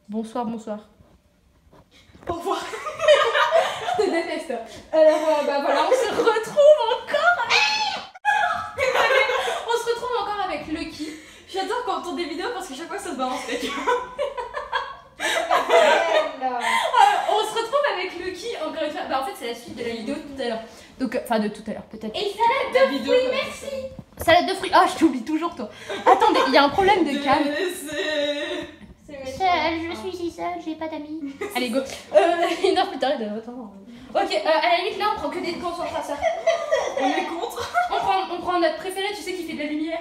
Bonsoir, bonsoir. Au revoir. Je te déteste. Alors, bah voilà, on se retrouve encore on se retrouve encore avec Lucky. J'adore quand on tourne des vidéos parce que chaque fois ça se balance mec. On se retrouve avec Lucky encore une fois. Bah en fait c'est la suite de la vidéo de tout à l'heure. Donc, enfin de tout à l'heure peut-être. Et salade de fruits, merci. Salade de fruits. Ah, je t'oublie toujours toi. Attendez, il y a un problème de cam. Seule, je suis si seule, j'ai pas d'amis. Allez go. 1 heure plus tard, il doit attendre. Ok, à la limite là on prend que des concentrateurs. On est contre. On prend notre préféré, tu sais qui fait de la lumière.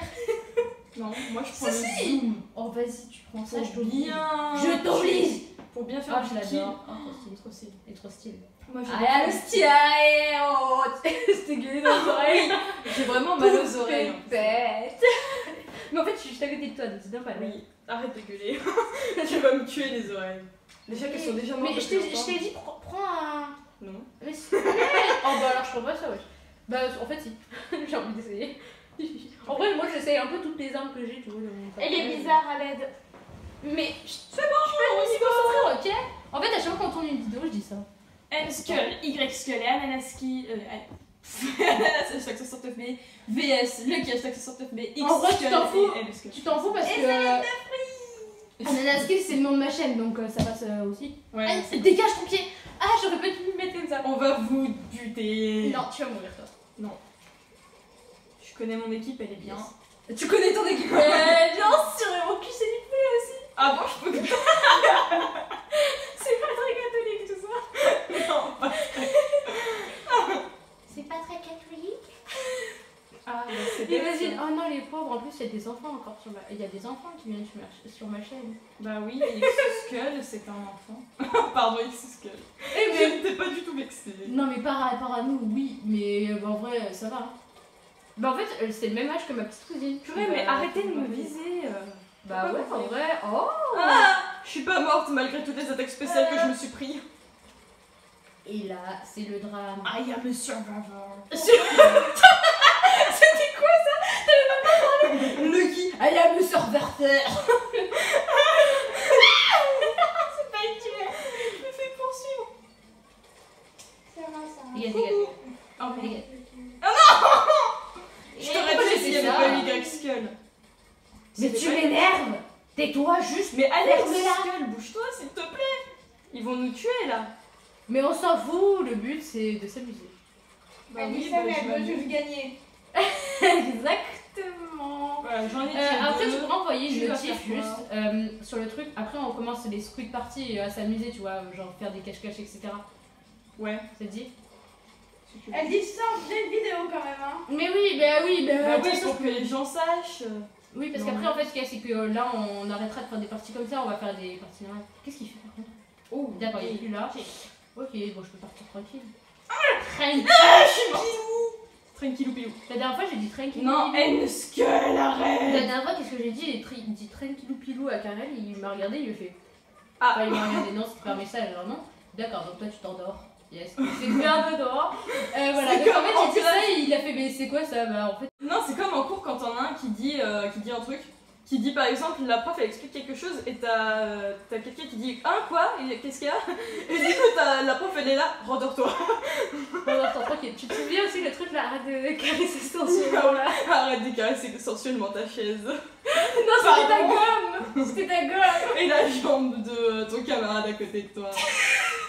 Non, moi je prends le Si. zoom. Oh vas-y, tu prends ça, Pour je t'oblige. bien. Je t'oblige. Pour bien Ah, faire je du kill. l'adore. Oh, trop stylé. Il est trop stylé. Moi Ah, le style, allez, oh, c'était gueulé dans les oreilles. j'ai vraiment mal aux oreilles. hein. Bête. Mais en fait, je suis juste à côté de toi, donc c'est bien pas mal. Oui, arrête de gueuler. Tu vas me tuer les oreilles. Déjà qu'elles sont déjà mortes. Mais je t'ai dit, prends un. Non. Mais c'est. Oh bah alors je prends pas ça, ouais. Bah en fait, si. J'ai envie d'essayer. En vrai, moi j'essaye un peu toutes les armes que j'ai, tu vois. Dans mon Elle est bizarre à l'aide. Mais c'est bon, je peux me concentrer, ok? En fait, à chaque fois qu'on tourne une vidéo, je dis ça. N skull, Y skull et Ananaski. Ananas hashtag 69 B. VS, Lucky hashtag 69 B. X En vrai, tu skull t'en fous. et L skull. Tu t'en fous parce que. Ananaski, c'est le nom de ma chaîne, donc ça passe aussi. Ouais. Ah, dégage ton pied! Ah, j'aurais pas dû me mettre comme ça. On va vous buter. Non, tu vas mourir, toi. Non. Je connais mon équipe, elle est bien. Tu connais ton équipe? Bien sûr, et mon cul, c'est du poulet aussi. Ah bon, je peux. C'est pas très catholique tout ça. Non, pas. C'est pas très catholique. Ah, mais c'est Imagine, oh non, les pauvres, en plus, il y a des enfants encore sur ma. Il y a des enfants qui viennent sur ma chaîne. Bah oui, X skull, c'est un enfant. Pardon, X skull. Eh, Je n'étais pas du tout vexée. Non, mais par rapport à nous, oui, mais en vrai, ça va. Hein. Bah, en fait, c'est le même âge que ma petite cousine. Purée, mais arrêtez de me viser. Bah, ouais, en vrai. Oh! Ah, je suis pas morte malgré toutes les attaques spéciales que je me suis pris. Et là, c'est le drame. I am a survivor. C'était quoi ça? T'avais même pas parlé? Lucky, elle a me surverteur. C'est pas une tueur. Je me fais poursuivre. C'est vrai ça. Dégage, dégage. Oh, mais Dégage. je t'aurais dit s'il y avait pas eu Y skull. Mais tu m'énerves. Tais-toi juste. Mais Alex Ferme-la. Skull, bouge-toi s'il te plaît. Ils vont nous tuer là. Mais on s'en fout, le but c'est de s'amuser. Bah Elle dit oui, ça, bah, mais je elle veut m'amuse. juste gagner. Exactement. Voilà, j'en ai tiré Après, tu deux. pourras envoyer Tu une vas notif faire quoi juste sur le truc. Après, on commence les squid parties à s'amuser, tu vois, genre faire des cache-cache, etc. Ouais. Ça te dit? Si tu veux. Elle dit ça en pleine vidéo quand même. Hein. Mais oui, bah oui, Bah bah oui, pour que les gens sachent. Oui, parce Non. qu'après, en fait, ce qu'il y a, c'est que là, on arrêtera de faire des parties comme ça, on va faire des parties normales. Qu'est-ce qu'il fait par contre? Oh, D'accord, il est plus là. Ok, bon, je peux partir tranquille. Tranquille. je suis morte. Tranquillou pilou. La dernière fois, j'ai dit tranquille. Non, N skull, La arrête. dernière fois, qu'est-ce que j'ai dit? J'ai dit tranquillou pilou à Karel, il m'a regardé, il me fait. Ah. Enfin, il m'a regardé, non, c'était pas un message, alors non. D'accord, donc toi, tu t'endors. Yes, c'est bien un peu dehors. Voilà, C'est donc en comme fait, en j'ai dit classe. ça et il a fait, mais c'est quoi ça? Bah, en fait. Non, c'est comme en cours quand t'en as un qui dit un truc. Qui dit par exemple, la prof elle explique quelque chose et t'as quelqu'un qui dit ah quoi? Et qu'est-ce qu'il y a? Et du coup la prof elle est là, rendors-toi. Non, attends, tranquille. Tu te souviens aussi le truc là, arrête de caresser sensuellement là? Arrête de caresser sensuellement ta chaise. Non, c'était ta gomme! C'était ta gomme! Et la jambe de ton camarade à côté de toi.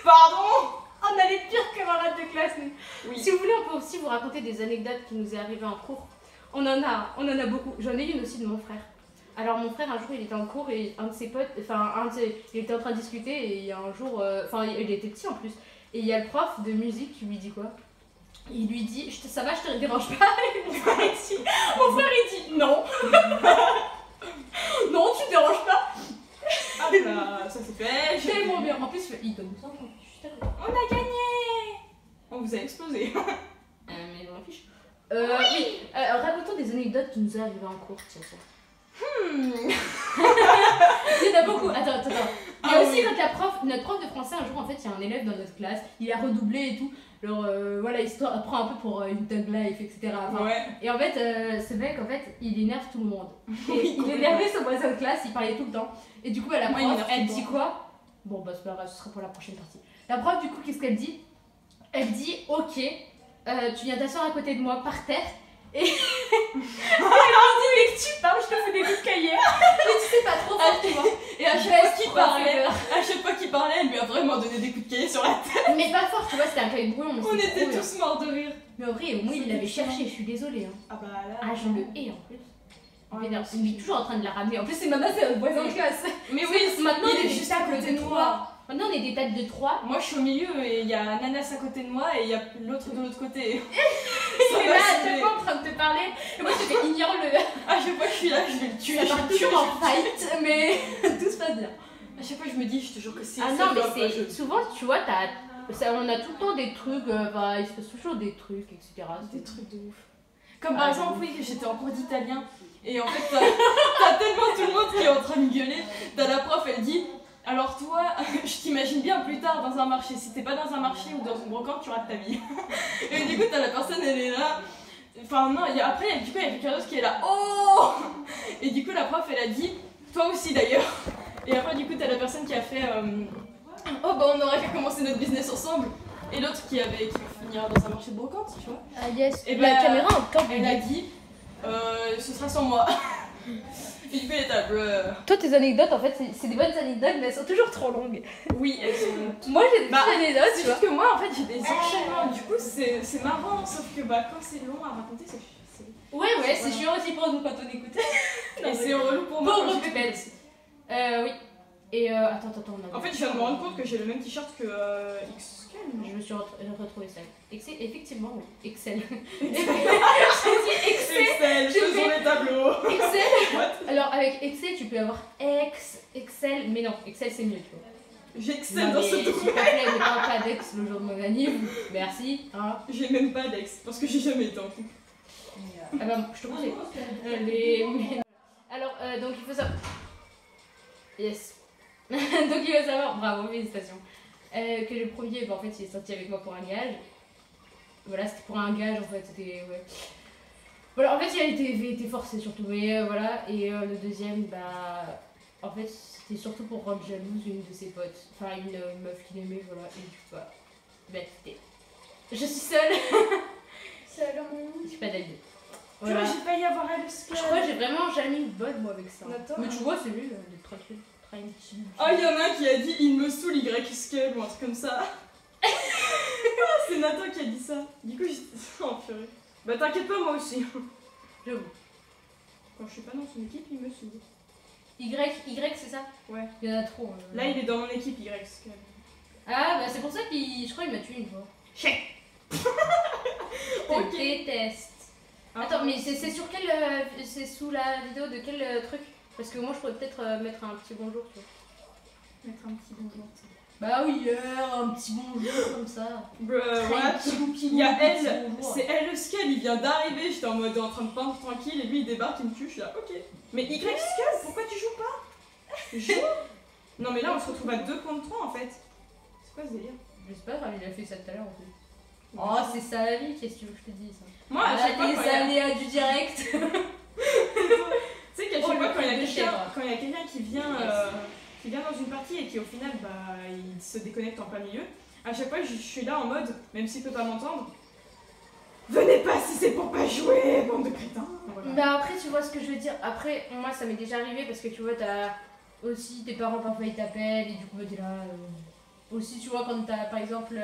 Pardon? On a les pires camarades de classe, nous. Oui. Si vous voulez, on peut aussi vous raconter des anecdotes qui nous est arrivées en cours. On en a beaucoup. J'en ai une aussi de mon frère. Alors mon frère un jour il était en cours et un de ses potes, il était en train de discuter et il y a un jour, il était petit en plus, et il y a le prof de musique qui lui dit quoi? Il lui dit, ça va, je te dérange pas? Et mon frère il dit non. Non, tu te déranges pas. Hop là, ça c'est fait. j'ai Tellement vu. bien. En plus il donne ça. On a gagné. On vous a explosé. Mais je m'en fiche. Oui. Racontons des anecdotes qui nous est arrivées en cours, tiens. Il y en a beaucoup. Attends. Il y a aussi aussi, quand notre prof de français, un jour, en fait, il y a un élève dans notre classe, il a redoublé et tout. Alors, voilà, il se prend un peu pour une thug life, etc. Enfin, Ouais. et en fait, ce mec, en fait, il énerve tout le monde. Et Oui, il énervait son voisin de classe, il parlait tout le temps. Et du coup, la Moi, il prof, énerve elle tout le dit quoi? Bon, bah, c'est pas grave, ce sera pour la prochaine partie. La prof, du coup, qu'est-ce qu'elle dit? Elle dit, ok, tu viens t'asseoir à côté de moi par terre. Et elle leur dit, mais que tu parles, je te fais des coups de cahier. Mais tu sais pas trop fort, tu vois. Et à chaque fois qu'il parlait, elle lui a vraiment donné des coups de cahier sur la tête. Mais pas fort, tu vois, c'était un cahier brouillon. Mais On c'était était trop bien. tous morts de rire. Mais en vrai, au moins, il l'avait cherché, je suis désolée. Hein. Ah bah là. Ah, je le hais en plus. Ouais, Vénère. Il est toujours en train de la ramener. En plus, c'est Mama, c'est un voisin de classe. Mais oui, Maintenant, il on est est juste des à tables côté de de 3. moi. Maintenant, on est des tables de 3. Moi je suis au milieu et il y a Nanas à côté de moi et il y a l'autre de l'autre côté. Il est là à chaque fois en train de te parler. Et moi, je te fais ignore-le. À chaque fois que je suis là, je vais le tuer. Ça je part vais le tuer, toujours en je vais le tuer. fight, mais tout se passe bien. À chaque fois je me dis, je te jure que c'est Ah c'est non, mais grave, moi, c'est souvent, tu vois, on a tout le temps des trucs, bah, il se passe toujours des trucs, etc. Des trucs de ouf. Comme Ah, par exemple, oui, j'étais en cours d'italien et en fait, t'as tellement tout le monde qui est en train de gueuler. T'as la prof, elle dit alors toi, je t'imagine bien plus tard dans un marché. Si t'es pas dans un marché ou dans une brocante, tu rates ta vie. Et du coup, t'as la personne, elle est là. Enfin, non, après, du coup, il y a quelqu'un d'autre qui est là. Oh. Et du coup, la prof, elle a dit toi aussi d'ailleurs. Et après, du coup, t'as la personne qui a fait oh, bah on aurait qu'à commencer notre business ensemble. Et l'autre qui va finir dans un marché de brocante, tu vois. Ah yes, Et la bah, caméra en top. Elle a dit ce sera sans moi. Et du coup, elle était là, bruh. Toi, tes anecdotes, en fait, c'est des bonnes anecdotes, mais elles sont toujours trop longues. Oui, elles sont. Moi, j'ai des Bah, petites anecdotes, C'est tu vois. juste que moi, en fait, j'ai des enchaînements. Du coup, c'est marrant. Sauf que bah, quand c'est long à raconter, c'est. Ouais, c'est chiant aussi pour nous quand on écoute. Et c'est relou pour moi. Pauvre quand j'écoute. pépette. Oui. Et attends, on a. En fait, je viens de me rendre compte que j'ai le même t-shirt que X-Scale. Je me suis retrouvée ça. Effectivement, oui. Excel. J'ai dit Excel. Excel, J'ai faisons fait- les tableaux. Excel. What? Alors, avec Excel, tu peux avoir Excel. Mais non, Excel, c'est mieux, tu vois. J'ai Excel Non, dans mais ce s'il te document. plaît, ne parle pas d'Ex le jour de mon anniv. Merci. Hein. J'ai même pas d'ex parce que j'ai jamais été en couple. Ah bah, je te conseille. Alors, donc il faut savoir. Yes. Donc il faut savoir, bravo, félicitations. Que le premier, bah, en fait, il est sorti avec moi pour un gage. Voilà, c'était pour un gage en fait, c'était. Ouais. Voilà, en fait, il a été forcé surtout, mais voilà. Et le deuxième, bah. En fait, c'était surtout pour rendre jalouse une de ses potes. Enfin, une meuf qu'il aimait, voilà. Et du coup, bah. C'était. Je suis seule. Seul au monde. J'ai pas d'avis. Voilà. Voilà. J'ai failli avoir elle Scale. Je crois que j'ai vraiment jamais eu de bonne moi avec ça. Attends. Mais tu vois, c'est lui, d'être tranquille. Tranquille. Oh, il y en a un qui a dit il me saoule Y-Scale ou un truc comme ça. Ah, c'est Nathan qui a dit ça. Du coup, j'étais en purée. Bah, t'inquiète pas, moi aussi. J'avoue. Quand je suis pas dans son équipe, il me saoule. Y, c'est ça? Ouais. Il y en a trop. Là, il est dans mon équipe Y-Scale. Ah, bah c'est pour ça qu'il. Je crois qu'il m'a tué une fois. Chèque. Je Ok. te déteste. Attends, mais c'est sur quel. C'est sous la vidéo de quel truc? Parce que moi je pourrais peut-être mettre un petit bonjour, tu vois. Mettre un petit bonjour. Bah oui, un petit bonjour comme ça. Bruh, Très what? pilou, pilou, Il y a petit elle, bonjour. c'est elle le Scale, il vient d'arriver, j'étais en mode en train de peindre tranquille et lui il débarque, il me tue, je suis là, ok. Mais Y-Scale, pourquoi tu joues pas? Joue. Non mais là on se retrouve à 2 contre 3 en fait. C'est quoi ce délire? Je sais pas, il a fait ça tout à l'heure en fait. Oh, c'est ça la vie, qu'est-ce que tu veux que je te dise? Moi à chaque fois les quand il y a- aléas du direct. Tu sais qu'à chaque Oh, fois le quand il y a truc de quelqu'un chèvre. quand il y a quelqu'un qui vient dans une partie et qui au final bah il se déconnecte en plein milieu, à chaque fois je suis là en mode, même s'il peut pas m'entendre, venez pas si c'est pour pas jouer, bande de crétins. Voilà. Mais après, tu vois ce que je veux dire. Après, moi, ça m'est déjà arrivé parce que tu vois, t'as aussi tes parents parfois ils t'appellent et du coup, t'es là. Aussi, tu vois, quand t'as par exemple.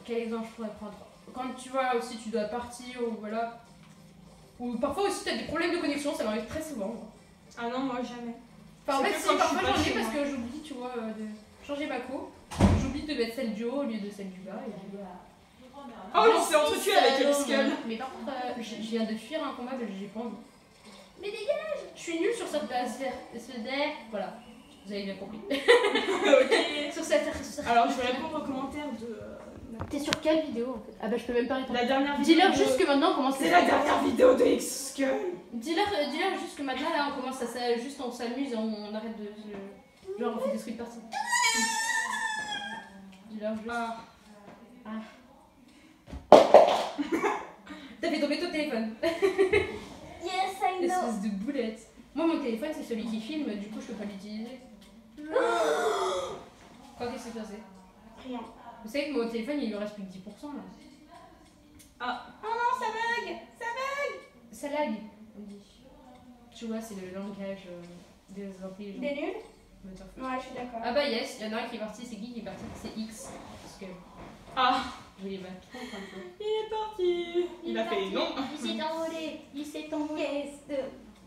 Quel exemple je pourrais prendre? Quand tu vois aussi, tu dois partir ou voilà. Ou parfois aussi, t'as des problèmes de connexion, ça m'arrive très souvent. Ah non, moi jamais. Enfin, en C'est fait, que si, quand je parfois suis pas j'en ai chez parce moi. que j'oublie, tu vois, de changer ma co. J'oublie de mettre celle du haut au lieu de celle du bas. Et du coup, Oh il s'est entretenu avec L-Skull. Mais par contre, je viens de fuir un combat, mais j'ai pas envie. Mais dégage! Je suis nulle sur cette sphère. Voilà. Vous avez bien compris. Ok. Sur cette. Alors je vais répondre aux commentaires de... T'es sur quelle vidéo en fait? Ah bah je peux même pas répondre. La dernière vidéo. Dis-leur de- juste que maintenant on commence C'est la dernière vidéo de X-Skull. Dis-leur juste que maintenant là on commence à juste on s'amuse, on arrête de se. Genre, on fait des squid parties. Dis-leur juste. T'as fait tomber ton téléphone. Yes, I know. Espèce de boulette. Moi, mon téléphone, c'est celui qui filme, du coup, je peux pas l'utiliser. Quoi, qu'est-ce qui s'est passé? Rien. Vous savez que mon téléphone, il lui reste plus que 10% là. Ah. Oh non, ça bug. Ça lag. Oui. Tu vois, c'est le langage des intelligents. Des nuls? Me t'en fous. Ouais, je suis d'accord. Ah bah yes, il y en a un qui est parti, c'est qui est parti? C'est X. Parce que Ah. je vais battre trop un peu. Il est parti. Il a fait non. Il s'est envolé. Il s'est envolé.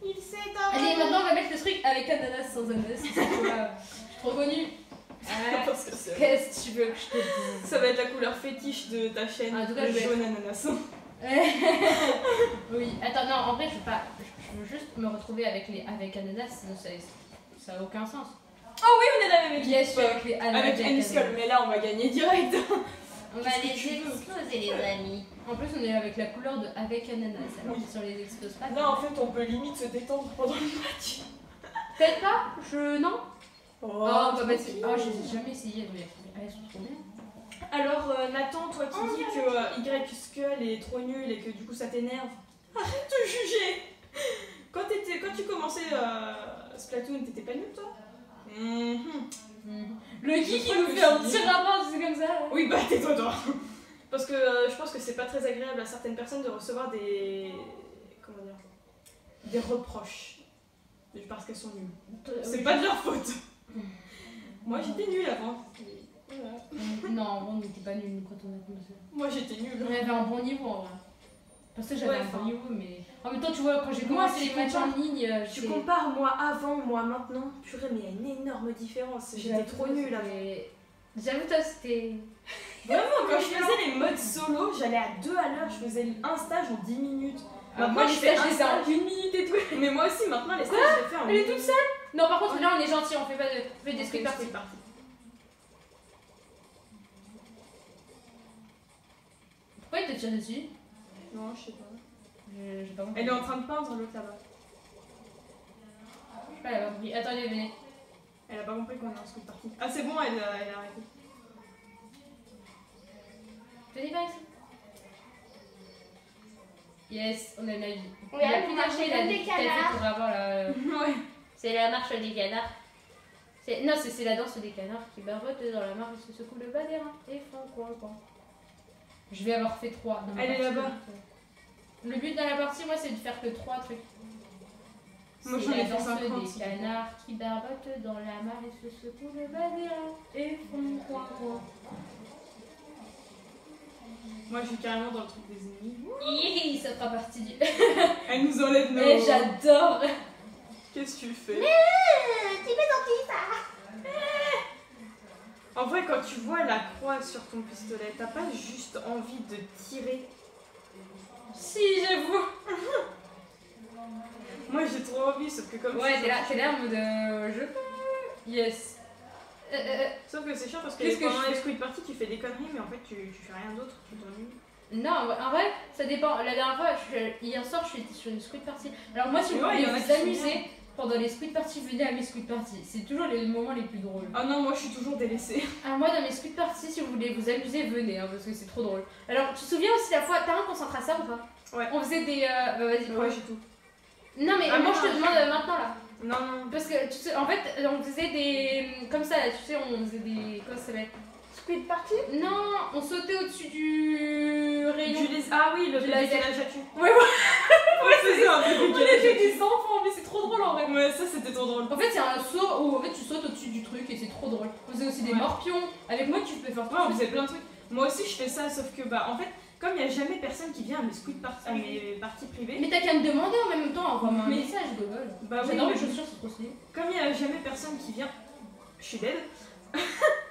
Il s'est Allez, envolé. maintenant on va mettre le truc avec ananas sans ananas. C'est trop connu. Parce que c'est... Qu'est-ce que tu veux que je te dise? Ça va être la couleur fétiche de ta chaîne. En tout cas, le je vais jaune ananas. Oui, attends, non, en vrai, je veux pas. Je veux juste me retrouver avec ananas, sinon ça a aucun sens. Oh oui, on est la même équipe. Yes, je suis avec les ananas. Avec Aniscol, mais là on va gagner direct. On va les exploser, les amis. En plus, on est avec la couleur de avec ananas. Alors, si on les explose pas. Là en fait on peut limite se détendre pendant le match. Peut-être pas. Non. Oh, bah je les ai jamais essayé. Elles sont trop bien. Alors Nathan, toi qui dis que Y Skull est trop nul et que du coup ça t'énerve, arrête de juger. Quand tu commençais Splatoon, t'étais pas nul toi? Le geek qui nous fait un petit rapport, c'est comme ça. Oui bah tais-toi toi. Parce que je pense que c'est pas très agréable à certaines personnes de recevoir des... comment dire, des reproches. Parce qu'elles sont nulles. C'est pas de leur faute. Moi j'étais nulle avant. Voilà. Non, on n'était pas nuls quand on a commencé. Moi j'étais nulle. On avait un bon niveau en vrai. Parce que j'avais Ouais, un bon enfin. niveau, mais en même temps, tu vois, quand j'ai Moi, commencé tu les matchs en compares- ligne, Tu compares moi avant, moi maintenant, purée, mais il y a une énorme différence. J'étais trop nulle avant. J'avoue, toi, c'était. Vraiment, quand je faisais les modes solo, j'allais à 2 à l'heure, je faisais un stage en 10 minutes. Maintenant, moi, les je fais stages, un je les fais en stage. 1 minute et tout. Mais moi aussi, maintenant, les stages, je les fais en Elle est 1 toute minute. Non, par contre, là, on est gentil, on fait pas de. On fait des squid parties. parties. Pourquoi il te tire dessus? Non, je sais pas. J'ai pas compris. Elle est en train de peindre l'autre là-bas. Je sais pas, elle a pas compris. Attendez, venez. Elle a pas compris qu'on est en squid party. Ah, c'est bon, elle a arrêté. Venez par ici. Yes, on a la vie. Oui, Il a vous plus marchez d'argent, il a comme des des têtes canards. pour avoir la. Ouais. C'est la marche des canards. Non, c'est la danse des canards qui barbotent dans la mare et se secouent le bas des reins et font quoi. Je vais avoir fait 3. Elle est là-bas. Le but dans la partie, moi, c'est de faire que 3 trucs. Moi, C'est j'en ai la fait danse 50, des si canards qui barbotent dans la mare et se secouent le bas des reins et font quoi. Moi, je suis carrément dans le truc des ennemis. Hi, ça fera partie du. Elle nous enlève nos... Eh, j'adore. Qu'est-ce que tu fais? Tu fais ton petit ça. En vrai, quand tu vois la croix sur ton pistolet, t'as pas juste envie de tirer? Si, j'avoue. Moi, j'ai trop envie, sauf que comme Ouais, je suis t'es là en mode. Je. Yes. Sauf que c'est chiant parce que Qu'est-ce que pendant je les fais squid party, tu fais des conneries, mais en fait, tu fais rien d'autre, tu t'ennuies. Non, en vrai, ça dépend. La dernière fois, hier soir, je suis sur une squid party. Alors, moi, si vous Ouais, voulez il y en a vous qui sont amuser pendant les squid parties, venez à mes squid parties. C'est toujours les moments les plus drôles. Ah non, moi, je suis toujours délaissée. Alors, moi, dans mes squid parties, si vous voulez vous amuser, venez, hein, parce que c'est trop drôle. Alors, tu te souviens aussi la fois, t'as un concentré à ça ou pas? Ouais. On faisait des. Bah, vas-y, Ouais, j'ai tout. Non, mais Ah, moi, mais je te non, demande maintenant là. Non, non. Parce que, tu sais, en fait, on faisait des. Comme ça, là, tu sais, on faisait des. Comment ça s'appelle? Squid party. Non, on sautait au-dessus du rayon. Ah oui, le Du bébé laser. de la jatu. Ouais, Ouais, c'est ça, un bébé On de la était jatu. des enfants, mais c'est trop drôle en vrai. Ouais, ça, c'était trop drôle. En fait, c'est un saut où en fait, tu sautes au-dessus du truc et c'est trop drôle. On faisait aussi des Ouais. morpions. Avec moi, tu peux faire Ouais, on faisait plein de trucs. Moi aussi, je fais ça, sauf que, bah, en fait, comme il n'y a jamais personne qui vient à mes squid parties, à mes parties privées, Mais t'as qu'à me demander en même temps, envoie-moi un Mais- message, Gogol. bah oui, J'adore mais les chaussures, c'est trop stylé. comme il n'y a jamais personne qui vient, je suis dead.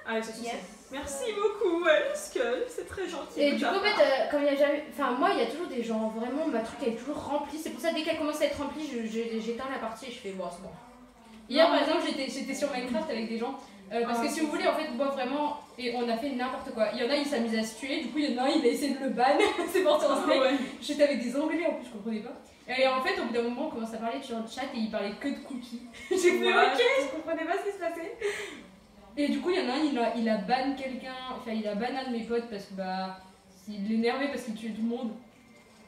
Allez, c'est suffit. Yes. Merci beaucoup, Skull, c'est très gentil. Et de du ta coup, en part. fait, comme il y a jamais. Enfin, moi, il y a toujours des gens, vraiment, ma truc elle est toujours remplie. C'est pour ça, dès qu'elle commence à être remplie, j'éteins la partie et je fais, bon, c'est bon. Hier, par exemple, j'étais sur Minecraft avec des gens. Parce que si vous voulez, en fait, moi vraiment, et on a fait n'importe quoi. Il y en a, ils s'amusaient à se tuer, du coup, il y en a un, il a essayé de le ban, c'est parti en Ah snake. ouais. J'étais avec des anglais en plus, je comprenais pas. Et en fait, au bout d'un moment, on commence à parler sur le chat et ils parlaient que de cookies. J'ai fait What? ok, je comprenais pas ce qui se passait. Et du coup, il y en a un, il a ban quelqu'un, enfin, il a ban un de mes potes parce que bah. Il l'énervait parce qu'il tuait tout le monde.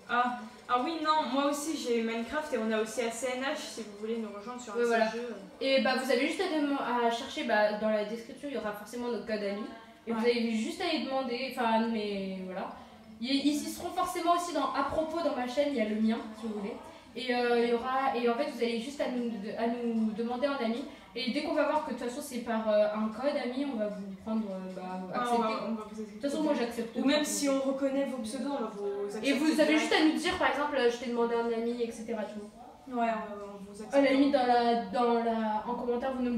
Ah oui, non, moi aussi j'ai Minecraft et on a aussi ACNH si vous voulez nous rejoindre sur un de ces voilà. jeux. Et bah, vous avez juste à chercher, bah, dans la description, il y aura forcément notre code ami. Et vous avez juste à y demander, enfin, mais voilà. Ils y seront forcément aussi à propos dans ma chaîne, il y a le mien, si vous voulez. Et il y aura, et en fait, vous allez juste à nous demander un ami. Et dès qu'on va voir que de toute façon c'est par un code ami, on va vous prendre, accepter. De toute façon, moi j'accepte. Ou même si on reconnaît vos pseudos, on va vous accepter. Et vous avez juste à nous dire, par exemple, je t'ai demandé un ami, etc. Tu vois. Ouais, on vous accepte. À la limite, en commentaire, vous nous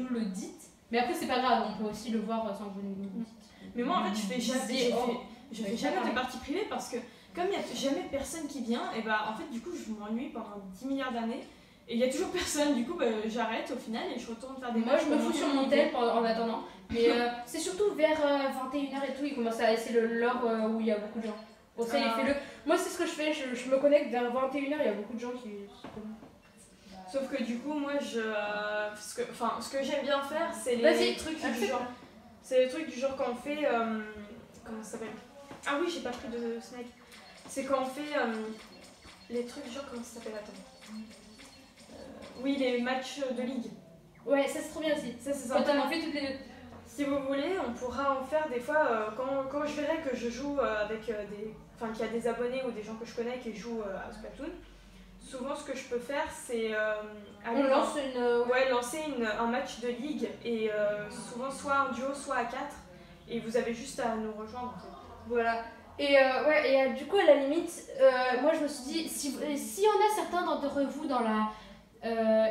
le dites. Mais après, c'est pas grave, on peut aussi le voir sans que vous nous le dites. Mais moi, en fait, je fais jamais de partie privée parce que, comme il n'y a jamais personne qui vient, et bah, en fait, du coup, je m'ennuie pendant 10 milliards d'années. Et il n'y a toujours personne, du coup, bah, j'arrête au final et je retourne faire des Moi, je me fous sur mon tel en attendant. Mais c'est surtout vers 21h et tout, il commence à. C'est l'heure où il y a beaucoup de gens. Bon, ça, il fait le. Moi, c'est ce que je fais, je me connecte vers 21h, il y a beaucoup de gens qui se connectent. Sauf que du coup, moi, ce que j'aime bien faire, c'est les trucs du genre. C'est les trucs du genre quand on fait. Comment ça s'appelle? Ah oui, j'ai pas pris de snack. C'est quand on fait les trucs du genre. Comment ça s'appelle? Attends. Oui, les matchs de ligue. Ouais, ça c'est trop bien aussi. Ça, c'est sympa. Quand on en fait toutes les deux. Si vous voulez, on pourra en faire des fois quand je verrai que je joue avec des. Enfin, qu'il y a des abonnés ou des gens que je connais qui jouent à Splatoon. Souvent, ce que je peux faire, c'est lancer un match de ligue et souvent soit en duo, soit à 4. Et vous avez juste à nous rejoindre. En fait. Voilà. Et du coup, à la limite, moi je me suis dit, s'il y en a certains d'entre vous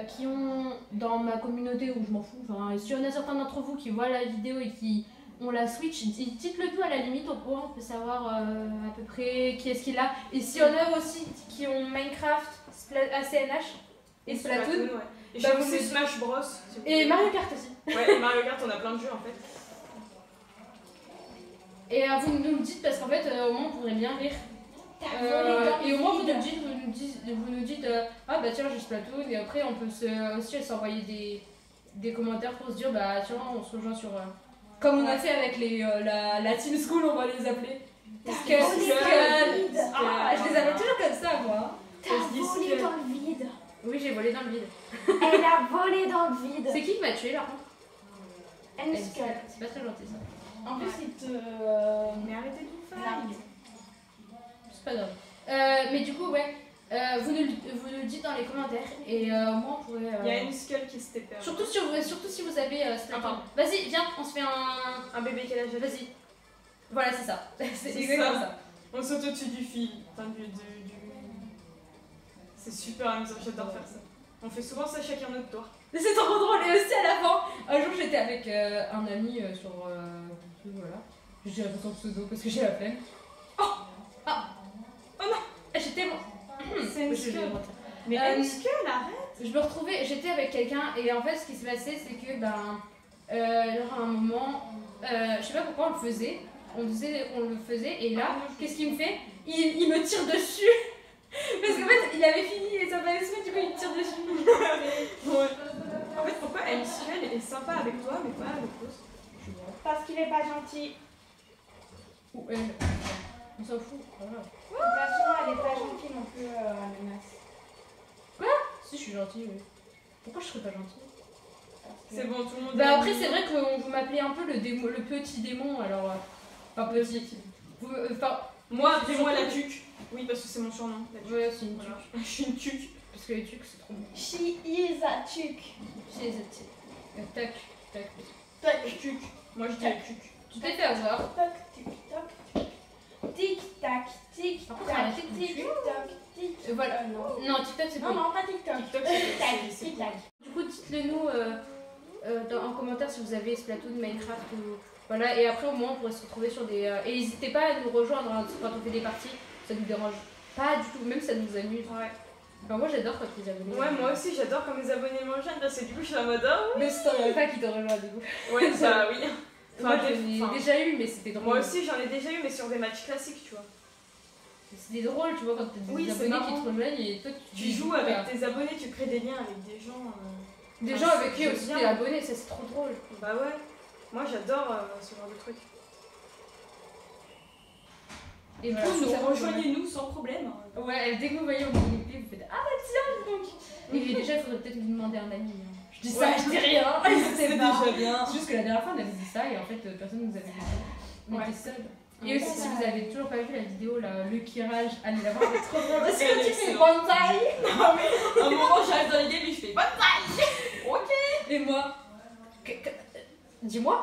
qui ont dans ma communauté où je m'en fous, enfin, s'il y en a certains d'entre vous qui voient la vidéo et qui ont la Switch, dites-le tout à la limite, au courant, on peut savoir à peu près qui est-ce qu'il a. Et s'il y en a aussi qui ont Minecraft, ACNH et Splatoon, ouais. Et bah, aussi Smash Bros. Et Mario Kart aussi. Ouais, Mario Kart, on a plein de jeux en fait. Et vous nous le dites parce qu'en fait, au moins on pourrait bien rire. Et au moins vous nous dites ah bah tiens j'ai Splatoon, et après on peut aussi s'envoyer des commentaires pour se dire bah tiens on se rejoint sur comme on a fait avec la Team School, on va les appeler. Je les appelle toujours comme ça moi. T'as volé dans le vide. Oui, j'ai volé dans le vide. Elle a volé dans le vide. C'est qui m'a tué là? N-Skull. C'est pas très gentil ça. En plus il te... Mais arrêtez de vous faire. C'est pas grave. Mais du coup ouais, vous nous le dites dans les commentaires et moi on pourrait... Il y a une Skull qui s'était perdue. Surtout si vous avez Splatoon. Vas-y, viens, on se fait un bébé quel âge? Vas-y. Voilà, c'est ça. C'est exactement ça. On saute au-dessus du fil. Enfin, C'est super amusant, j'adore faire ça. On fait souvent ça chacun notre tour. Mais c'est trop drôle. Et aussi à la fin, un jour j'étais avec un ami sur... voilà. Je dirais pas son pseudo parce que j'ai la flemme. Oh non. J'étais... C'est une Skull. Mais une Skull, arrête. Je me retrouvais, j'étais avec quelqu'un et en fait ce qui s'est passé c'est que genre à un moment, je sais pas pourquoi on le faisait. On le faisait et là, qu'est-ce qu'il me fait? Il me tire dessus. Parce qu'en fait, il avait fini sa palestra, du coup il me tire dessus. Ouais. En fait, pourquoi M-Skull est sympa avec toi mais pas avec l'autre? Parce qu'il est pas gentil. Ou elle. On s'en fout. Voilà. De toute façon, elle est pas gentille non plus, Ananas. Quoi? Si, je suis gentille, oui. Pourquoi je serais pas gentille? C'est bon, tout le monde. Bah après, c'est vrai que vous m'appelez un peu le petit démon, alors. Enfin, petit. Moi, appelez-moi la tuque. Oui, parce que c'est mon surnom. Ouais, c'est une tuque. Je suis une tuque. Parce que les tuques, c'est trop bon. She is a tuque. She is a tuque. Tac, tac. Tac, tuque. Moi, je dis tuque. Tu t'es fait avoir. Toc, tic, toc, tic. Tic, tac, tic, Par contre, tac, arrêtez de me tic, tuer. toc, tic. Voilà. Non. Non, TikTok, c'est pas. Non, pas TikTok. TikTok, Tic, tac, c'est tic, tac. Du coup, dites-le nous en commentaire si vous avez Splatoon, Minecraft ou. Voilà, et après au moins on pourrait se retrouver sur des. Et n'hésitez pas à nous rejoindre hein, quand on fait des parties, ça nous dérange pas du tout, même ça nous amuse. Ouais. Enfin, moi j'adore quand les abonnés. Ouais, moi aussi j'adore quand mes abonnés me rejoignent parce que du coup je suis en mode oh. Mais c'est t'en pas qui te rejoint du coup. Ouais, ça oui. Moi j'en ai déjà eu, mais c'était drôle. Moi aussi j'en ai déjà eu, mais sur des matchs classiques, tu vois. C'était drôle, tu vois, quand t'as des abonnés qui te rejoignent et toi tu joues avec tes abonnés, tu crées des liens avec des gens. Des gens avec qui j'aime aussi bien. t'es abonné, ça c'est trop drôle. Bah ouais, moi j'adore ce genre de truc. Et Voilà, tout, nous avons rejoignez-nous sans problème. Ouais, dès que vous voyez on connecté, vous faites ah bah tiens donc. Et déjà il faudrait peut-être lui demander un ami. Hein. Je dis ça, Ouais. je dis rien. C'est déjà bien. C'est juste que la dernière fois on avait dit ça et en fait personne nous avait dit ça. On Ouais. était seuls. Et aussi si vous avez toujours pas vu la vidéo là, le kirage, allez la voir, c'est trop drôle. Parce que tu fais bonsaï. Ah mais à un moment j'arrive dans les games et je fais bonne taille. Ok. Et moi, dis-moi.